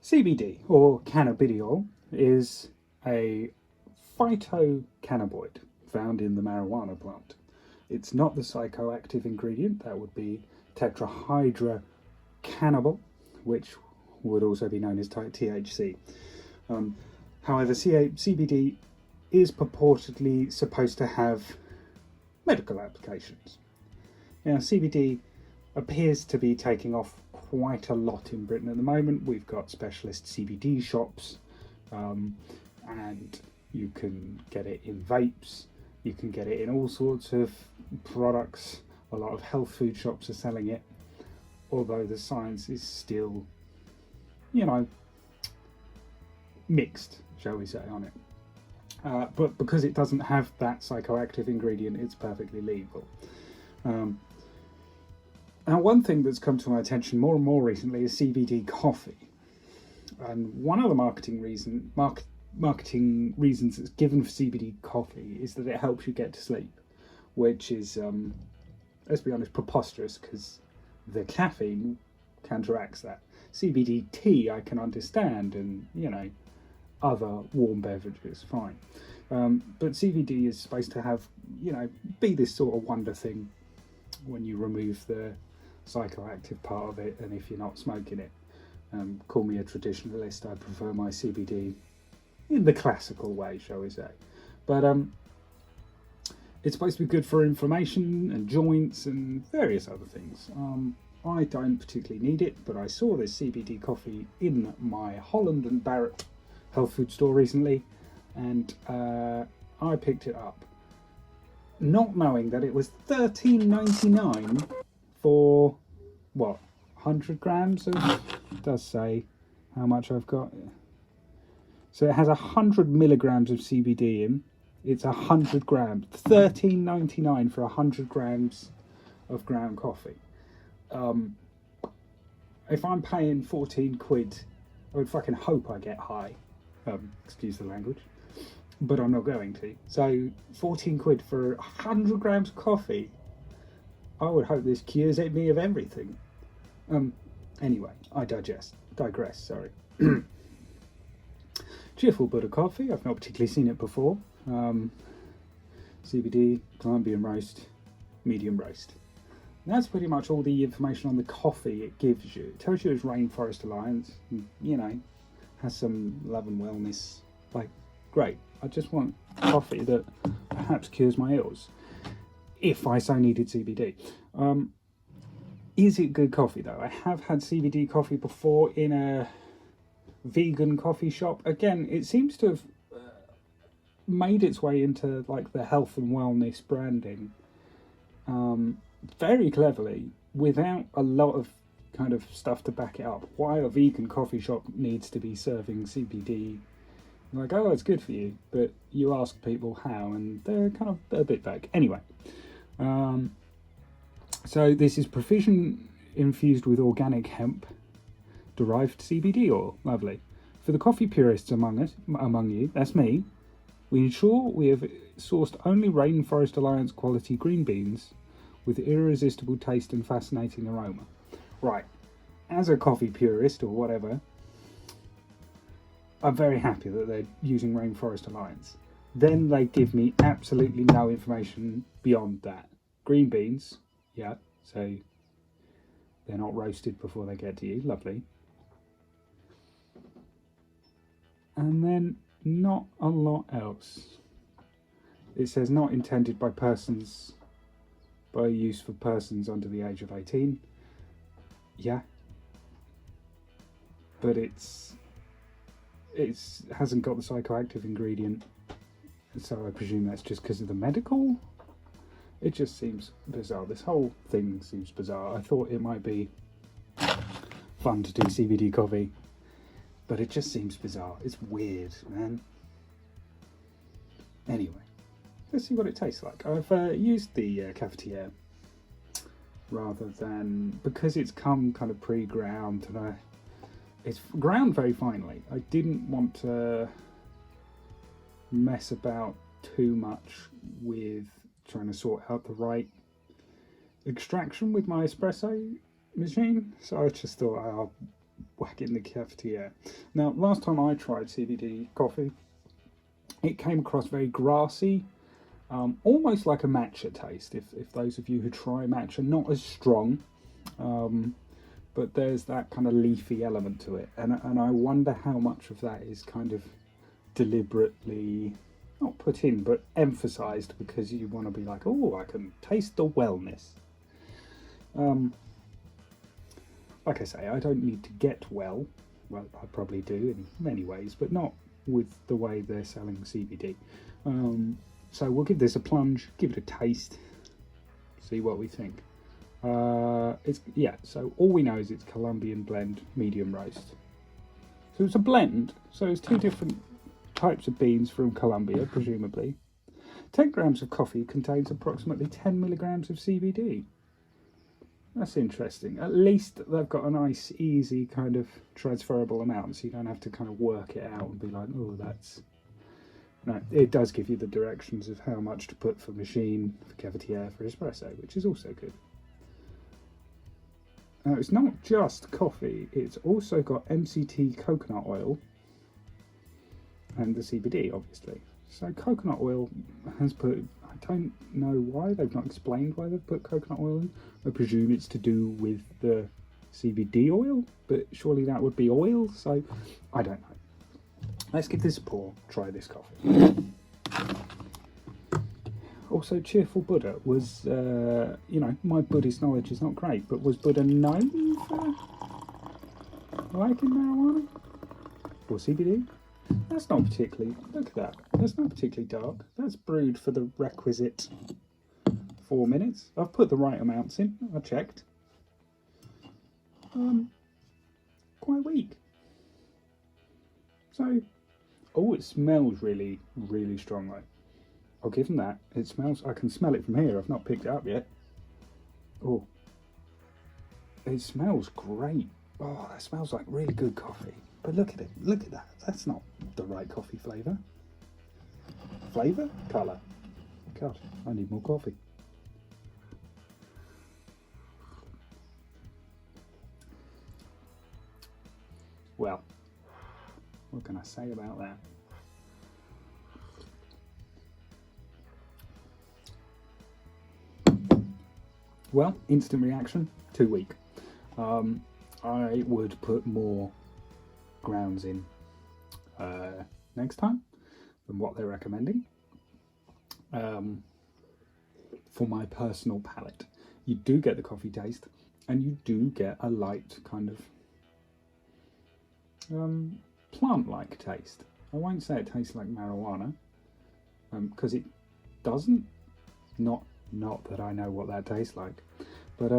CBD, or cannabidiol, is a phytocannabinoid found in the marijuana plant. It's not the psychoactive ingredient, that would be tetrahydrocannabinol, which would also be known as THC. However, CBD is purportedly supposed to have medical applications. Now, CBD appears to be taking off quite a lot in Britain at the moment. We've got specialist CBD shops, and you can get it in vapes, you can get it in all sorts of products. A lot of health food shops are selling it, although the science is still, mixed, shall we say, on it. But because it doesn't have that psychoactive ingredient, it's perfectly legal. Now, one thing that's come to my attention more and more recently is CBD coffee. And one of the marketing reasons that's given for CBD coffee is that it helps you get to sleep, which is, let's be honest, preposterous, because the caffeine counteracts that. CBD tea I can understand, and, other warm beverages, fine. But CBD is supposed to have, be this sort of wonder thing when you remove the psychoactive part of it, and if you're not smoking it. Call me a traditionalist, I prefer my CBD in the classical way, shall we say. But it's supposed to be good for inflammation and joints and various other things. I don't particularly need it, but I saw this CBD coffee in my Holland and Barrett health food store recently, and I picked it up, not knowing that it was $13.99 for, 100 grams of, it does say how much I've got. So it has 100 milligrams of CBD in. It's 100 grams. $13.99 for 100 grams of ground coffee. If I'm paying 14 quid, I would fucking hope I get high. Excuse the language. But I'm not going to. So 14 quid for 100 grams of coffee. I would hope this cures me of everything. Anyway, I digress, sorry. Cheerful Buddha coffee, I've not particularly seen it before. CBD, Colombian roast, medium roast. And that's pretty much all the information on the coffee it gives you. It tells you it's Rainforest Alliance, has some love and wellness. Like, great. I just want coffee that perhaps cures my ills, if I so needed CBD. Is it good coffee though? I have had CBD coffee before in a vegan coffee shop. Again, it seems to have made its way into like the health and wellness branding very cleverly, without a lot of kind of stuff to back it up. Why a vegan coffee shop needs to be serving CBD, like, oh, it's good for you, but you ask people how, and they're kind of a bit vague. Anyway, so this is provision infused with organic hemp derived CBD oil. Lovely. For the coffee purists among you, that's me, we ensure we have sourced only Rainforest Alliance quality green beans with irresistible taste and fascinating aroma. Right, as a coffee purist or whatever, I'm very happy that they're using Rainforest Alliance. Then they give me absolutely no information beyond that. Green beans, yeah, so they're not roasted before they get to you, lovely. And then not a lot else. It says not intended by use for persons under the age of 18. Yeah, but it hasn't got the psychoactive ingredient, so I presume that's just because of the medical. It just seems bizarre. This whole thing seems bizarre. I thought it might be fun to do CBD coffee, but it just seems bizarre. It's weird, man. Anyway, let's see what it tastes like. I've used the cafetiere rather than, because it's come kind of pre-ground, and it's ground very finely. I didn't want to mess about too much with trying to sort out the right extraction with my espresso machine, so I just thought I'll whack it in the cafetiere. Now, last time I tried CBD coffee, it came across very grassy, almost like a matcha taste. If those of you who try matcha, not as strong, but there's that kind of leafy element to it, and I wonder how much of that is kind of deliberately not put in but emphasized because you want to be like, oh, I can taste the wellness. Like I say, I don't need to get well. Well, I probably do in many ways, but not with the way they're selling CBD. So we'll give this a plunge, give it a taste, see what we think. So all we know is it's Colombian blend medium roast. So it's a blend, so it's two different types of beans from Colombia, presumably. 10 grams of coffee contains approximately 10 milligrams of CBD. That's interesting. At least they've got a nice, easy kind of transferable amount, so you don't have to kind of work it out and be like, oh, that's... No, it does give you the directions of how much to put for machine, for cafetiere, for espresso, which is also good. Now, it's not just coffee, it's also got MCT coconut oil and the CBD, obviously. So coconut oil has put, I don't know why, they've not explained why they've put coconut oil in. I presume it's to do with the CBD oil, but surely that would be oil, so I don't know. Let's give this a pour, try this coffee. Also, Cheerful Buddha was, my Buddhist knowledge is not great, but was Buddha known for liking marijuana? Or CBD? That's not particularly, look at that, that's not particularly dark. That's brewed for the requisite 4 minutes. I've put the right amounts in, I checked. Quite weak. So, oh, it smells really, really strongly. I'll give them that. It smells, I can smell it from here. I've not picked it up yet. Oh, it smells great. Oh, that smells like really good coffee. But look at it, look at that. That's not the right coffee flavour. Flavour? Colour. God, I need more coffee. Well, what can I say about that? Well, instant reaction, too weak. I would put more grounds in next time than what they're recommending. For my personal palate, you do get the coffee taste, and you do get a light kind of plant-like taste. I won't say it tastes like marijuana, because it doesn't. Not that I know what that tastes like, but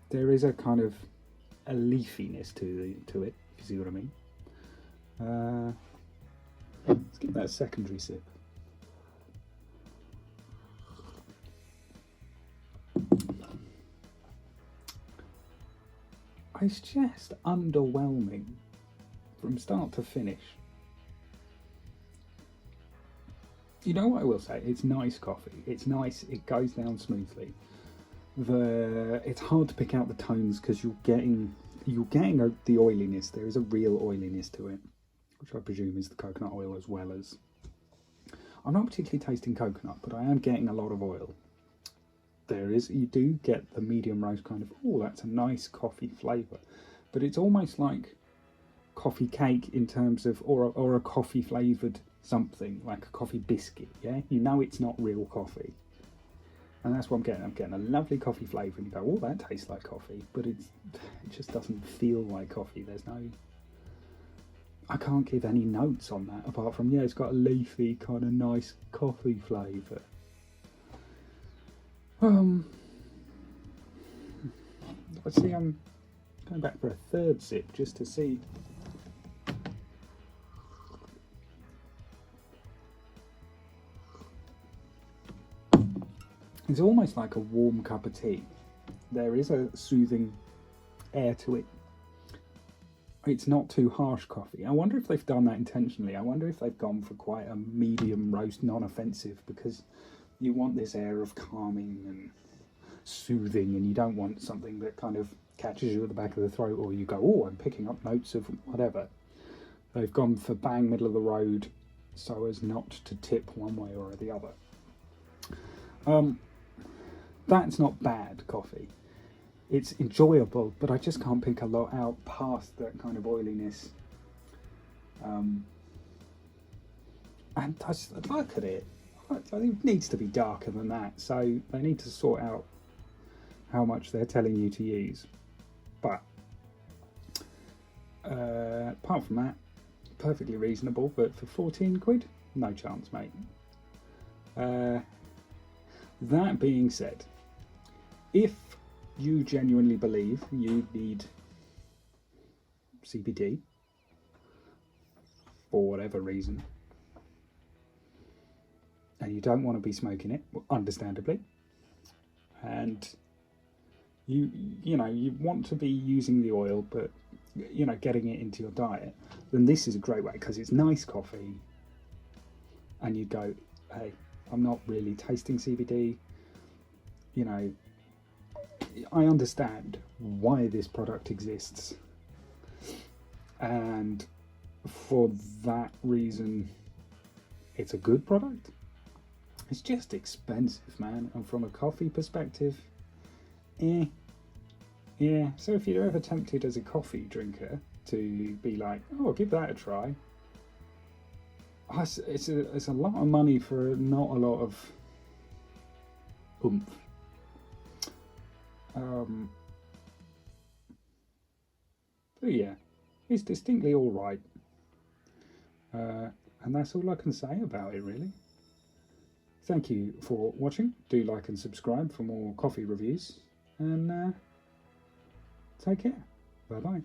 there is a kind of a leafiness to it, if you see what I mean. Let's give that a secondary sip. It's just underwhelming from start to finish. You know what I will say? It's nice coffee. It's nice. It goes down smoothly. It's hard to pick out the tones because you're getting the oiliness. There is a real oiliness to it, which I presume is the coconut oil as well as. I'm not particularly tasting coconut, but I am getting a lot of oil. You do get the medium roast kind of. Oh, that's a nice coffee flavour, but it's almost like coffee cake in terms of, or a coffee flavoured something like a coffee biscuit. Yeah, you know it's not real coffee, and that's what I'm getting. I'm getting a lovely coffee flavour, and you go, oh, that tastes like coffee, but it just doesn't feel like coffee. I can't give any notes on that apart from, yeah, it's got a leafy kind of nice coffee flavour. Let's see, I'm going back for a third sip just to see. It's almost like a warm cup of tea. There is a soothing air to it. It's not too harsh coffee. I wonder if they've done that intentionally. I wonder if they've gone for quite a medium roast, non-offensive, because you want this air of calming and soothing, and you don't want something that kind of catches you at the back of the throat, or you go, oh, I'm picking up notes of whatever. They've gone for bang middle of the road so as not to tip one way or the other. That's not bad coffee. It's enjoyable, but I just can't pick a lot out past that kind of oiliness. And I just look at it. It needs to be darker than that, so they need to sort out how much they're telling you to use. But apart from that, perfectly reasonable. But for 14 quid, no chance, mate. That being said, if you genuinely believe you need CBD for whatever reason, and you don't want to be smoking it, understandably, and you know you want to be using the oil, but you know getting it into your diet, then this is a great way because it's nice coffee, and you go, hey, I'm not really tasting CBD. You know, I understand why this product exists, and for that reason, it's a good product. It's just expensive, man, and from a coffee perspective, yeah. So if you're ever tempted as a coffee drinker to be like, oh, I'll give that a try, it's a lot of money for not a lot of oomph. But yeah, it's distinctly all right, and that's all I can say about it, really. Thank you for watching. Do like and subscribe for more coffee reviews, and take care. Bye bye.